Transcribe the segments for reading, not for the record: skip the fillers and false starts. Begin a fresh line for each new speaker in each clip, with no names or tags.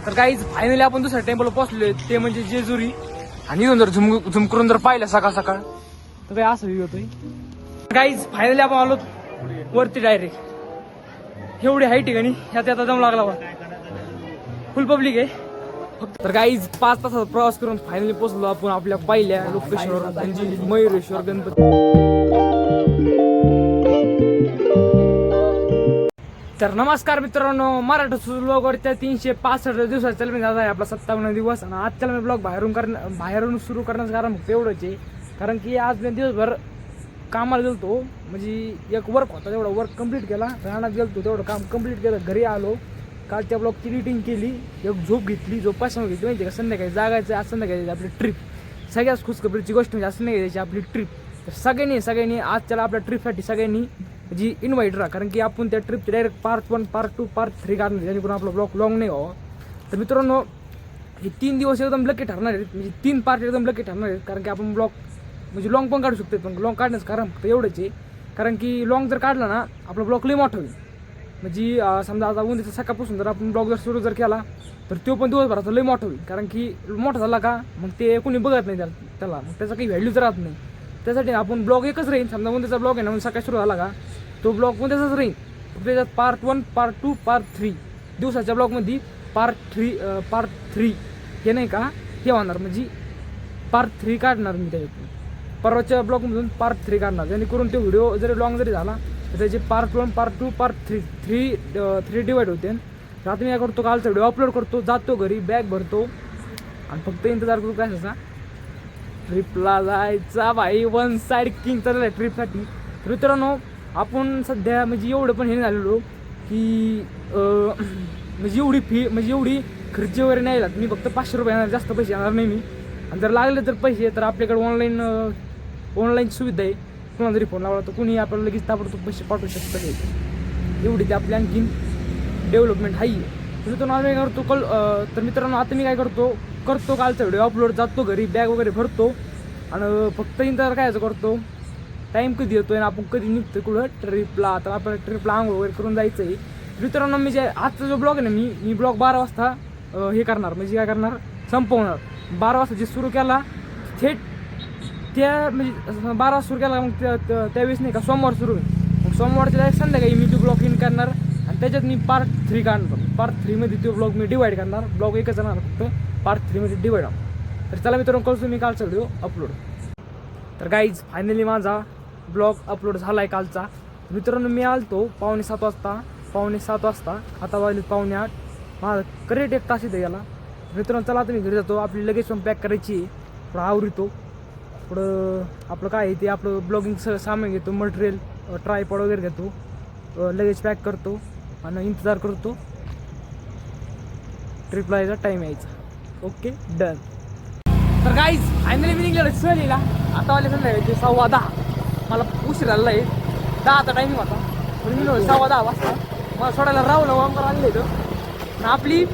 तर काहीच फायनली आपण दुसऱ्या टेम्पल पोहोचलोय ते म्हणजे जेजुरी. आणि इथून जर झुम करून जर पाहिलं सकाळ सकाळ तर काही असं होतोय. काहीच फायनली आपण आलो वरती डायरेक्ट. एवढी हाईट ठिकाणी ह्यात आता दम लागला बा. फुल पब्लिक आहे फक्त. तर काहीच 5 तासाचा प्रवास करून फायनली पोहोचलो आपण आपल्या पहिल्या लोकेशनवर म्हणजे मयुरेश्वर गणपती. तर नमस्कार मित्रांनो, मराठी ब्लॉगवरच्या 365 दिवसाचा मी दादा आहे आपला 57 दिवस. आणि आजच्या मी ब्लॉग बाहेरून सुरू करण्याचं कारण फक्त एवढंच आहे, कारण की आज मी दिवसभर कामाला गेलतो. म्हणजे एक वर्क होता, तेवढा वर्क कंप्लीट केला. रानात गेलतो, तेवढं काम कंप्लीट केलं, घरी आलो. कालच्या ब्लॉगची एडिटिंग केली, एक झोप घेतली, झोपासून घेतली माहिती का. संध्याकाळी जागायचं, आज संध्याकाळी आपली ट्रिप. सगळ्याच खुशखबरीची गोष्ट म्हणजे असं नाही घ्यायची आपली ट्रिप. तर सगळ्यांनी आजच्याला आपल्या ट्रिपसाठी सगळ्यांनी म्हणजे इन्व्हाइट राहा, कारण की आपण त्या ट्रिपचे डायरेक्ट पार्ट 1, पार्ट 2, पार्ट 3 काढणार, जेणेकरून आपला ब्लॉग लॉंग नाही व्हावा. तर मित्रांनो, हे 3 दिवस एकदम लकी ठरणार आहेत, म्हणजे 3 पार्ट एकदम लकी ठरणार आहेत. कारण की आपण ब्लॉग म्हणजे लॉंग पण काढू शकतो, पण लॉंग काढण्याचं कारण फक्त एवढंच आहे, कारण की लॉंग जर काढला ना आपला ब्लॉग लई मोठा होईल. म्हणजे समजा आता उद्याचा सकाळपासून जर आपण ब्लॉग सुरू केला तर तो पण दिवसभराचा लई मोठा होईल. कारण की मोठा झाला का मग ते कोणी बघत नाही त्याला, मग त्याचा काही व्हॅल्यूच राहत नाही. त्यासाठी आपण ब्लॉग एकच राहील. समजा उद्याचा ब्लॉग आहे ना, सकाळी सुरू झाला का तो ब्लॉग उद्याचाच राहील. त्याच्यात पार्ट 1, पार्ट 2, पार्ट 3 दिवसाच्या ब्लॉगमध्ये पार्ट 3 हे नाही का हे होणार, म्हणजे पार्ट 3 काढणार मी त्याच्यातून. परवाच्या ब्लॉगमधून पार्ट 3 काढणार, जेणेकरून ते व्हिडिओ जरी लॉंग जरी झाला तर त्याचे पार्ट 1, पार्ट 2, पार्ट 3 डिवाइड होते. तर आता मी काय करतो, कालचा व्हिडिओ अपलोड करतो, जातो घरी, बॅग भरतो आणि फक्त इंतजार करू काय असा ट्रिपला जायचा भाई. 1 साईड किंग चालला आहे ट्रिपसाठी. तर मित्रांनो, आपण सध्या म्हणजे एवढं पण हे झालेलो की म्हणजे एवढी फी म्हणजे एवढी खर्च वगैरे नाही लागत. मी फक्त 500 रुपये येणार, जास्त पैसे येणार नाही मी. आणि जर लागले तर पैसे तर आपल्याकडे ऑनलाईन सुविधा आहे. कोणाला जरी फोन लावला तर कोणी आपल्याला लगेच ताबडतोब पैसे पाठवू शकतं. एवढी ते आपली आणखीन डेव्हलपमेंट आहे. तर मित्रांनो, आम्ही काय करतो तर मित्रांनो आता मी काय करतो कालचा व्हिडिओ अपलोड, जातो घरी, बॅग वगैरे भरतो आणि फक्त इंतजार काय करतो टाईम कधी येतोय आणि आपण कधी निघतो कुठं ट्रिपला. तर आपण ट्रिपला आंघोळ वगैरे करून जायचं आहे. मित्रांनो, मी जे आजचा जो ब्लॉग आहे ना, मी ब्लॉग 12 वाजता हे करणार, म्हणजे काय करणार संपवणार. 12 वाजता जे सुरू केला थेट त्या म्हणजे 12 वाजता सुरू केला, मग त्यावेळेस नाही का सोमवार सुरू होईल. मग सोमवारच्या डायरेक्ट संध्याकाळी मी तो ब्लॉग इन करणार आणि त्याच्यात मी पार्ट 3 काढणार. पार्ट 3मध्ये तो ब्लॉग मी डिवाईड करणार. ब्लॉग एकच येणार, फक्त पार्ट 3मध्ये डिवाईड होणार. तर चला मित्रांनो, करतो मी कालचा व्हिडिओ अपलोड. तर गाईज फायनली माझा ब्लॉग अपलोड झाला आहे कालचा. मित्रांनो, मी आलतो 7:15 वाजता, आता वाजले 7:45. माझा करेक्ट 1 तास इथे गेला. मित्रांनो, चला आता मी घरी जातो, आपली लगेच पण पॅक करायची आहे. थोडं आवरितो, थोडं आपलं काय आहे ते आपलं ब्लॉगिंगचं सामान घेतो, मटेरियल, ट्रायपॉड वगैरे घेतो, लगेच पॅक करतो आणि इंतजार करतो ट्रिपला यायचा टाईम यायचा. Okay done. तर गाईज फायनली मी निघलेलो सहलीला. आता वाले संध्याकाळचे 10:15. मला उशीर झालेला आहे, 10चा टायमिंग होता, म्हणून मी 10:15 वाजता मला सोडायला राहुल वांगर आणलं इथं. आणि आपली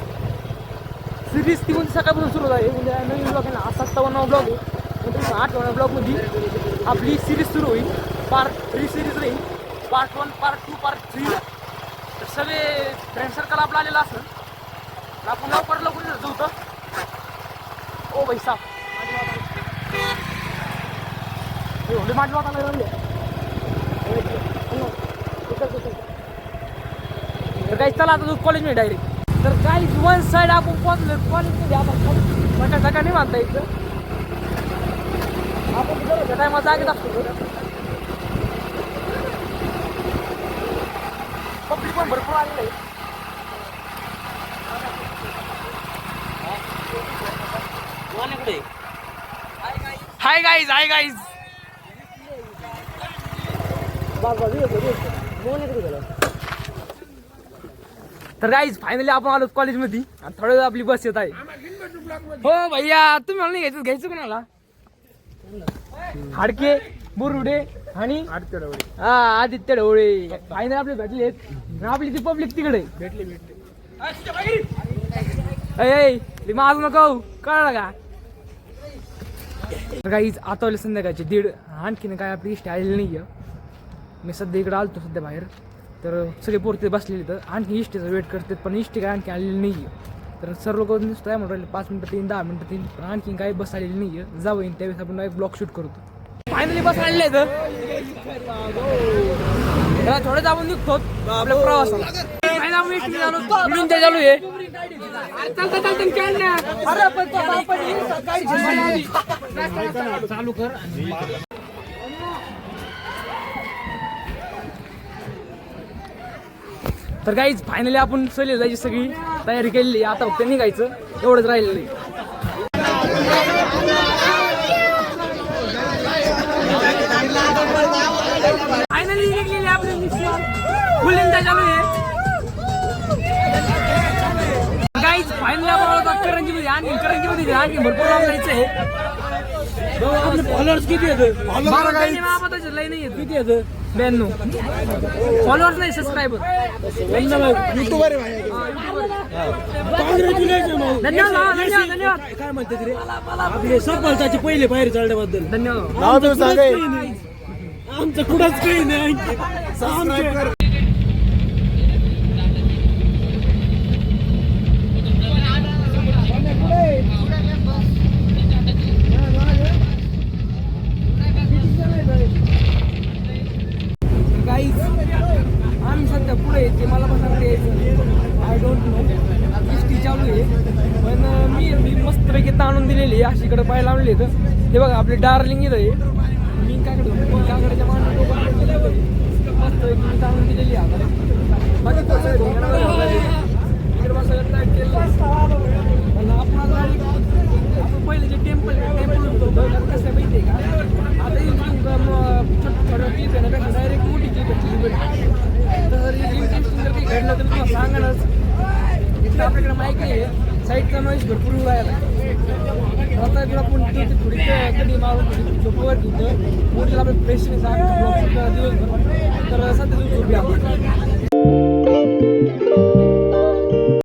सिरीज ती म्हणजे सकाळपासून सुरू आहे. म्हणजे नवीन ब्लॉग आहे ना, 57 ब्लॉग आहे, म्हणजे 8व्या ब्लॉगमध्ये आपली सिरीज सुरू होईल. पार्ट 3 सिरीज राहील, पार्ट 1, पार्ट 2, पार्ट 3. तर सगळे फ्रेंड सर्कल आपला आलेला असं आपण लवकर जाऊ होतं. ओ भाई साहेब, माझी वाट आला. तर काही चला आता तू कॉलेजमध्ये डायरेक्ट. तर काही 1 साईड आपण पोहोचलो कॉलेजमध्ये. आपण सकाळ नाही मानता इथं आपण बरोबर टायमात जागेत असतो. पब्लिक पण भरपूर आलेलं आहे. हाय गाईज तर गाईज फायनली आपण आलो कॉलेजमध्ये आणि थोड्या वेळ आपली बस येत आहे. हो भैया, तुम्ही मला नाही घ्यायचं कोणाला? हाडके, बुरुडे आणि आदित्य ढवळे फायनल आपले भेटले. आपली ती पब्लिक तिकडे भेटली. माझं नको कळलं का? गाईज आता वाले संध्याकाळचे 1:30. आणखीन काय आपली इष्ट आलेली नाही आहे. मी सध्या इकडे आलतो बाहेर, तर सगळे पोरते बसलेले तर आणखी इष्टीचा वेट करतात, पण इष्टी काय आणखी आलेली नाही आहे. तर सर्व लोक नुसतं आहे म्हणून 5 मिनिटं 3 10 मिनिटं 3 पण आणखी काही बस आलेली नाही आहे. जावं येईन त्यावेळेस आपण एक ब्लॉग शूट करतो. फायनली बस आणले तर थोडं आपण निघतो आपल्या प्रवासाला. चालू आहे चालू कर. तर काहीच फायनली आपण सहली जायची सगळी तयारी केलेली. आता फक्त निघायचं एवढंच राहिलेलं आहे. फायनली निघलेली आपली फुलिंदा चालू आहे. काहीच फायनली आपण करंजीमध्ये आणखी भरपूर लांब जायचं आहे. आपले फॉलोअर्स किती आहेत? लय नाही आहेत. किती आहेत? 92 फॉलोअर्स नाही सबस्क्रायबर.
युट्यूबर
धन्यवाद.
काय म्हणते रे आपले सरपंचाचे पहिले बाहेर चढण्याबद्दल
धन्यवाद.
आमचं कुठंच काही नाही.
आम्ही सध्या पुढे येते मला पण सांगते यायचं. आय डोंट नो एसटी चालू आहे पण मी मस्तपैकी ताणून दिलेली आहे. अशीकडे पाहायला आणले तर हे बघा आपले डार्लिंग इथं आहे. मी काकड्याच्या मांडीला मस्तपैकी ताणून दिलेली आहे. बाकी इकडे बसायला टाईट केलं. आपण पहिले जे टेम्पल होतं कसं माहिती आहे का? आता छोटं टीप येण्यापेक्षा डायरेक्ट मोठी टीप भेटली. तर इंटरेस्टिंग जर काही घडलं तर तुम्हाला सांगानच. इथं आपल्याकडे माहिती आहे साईडचा नॉईज भरपूर उडायला. आता तुला पण थोडी कधी मारून थोडी झोपवर घेतं मोठीला आपलं फ्रेशनेस आहे दिवसभर. तर सध्या तुम्ही झोपी आपण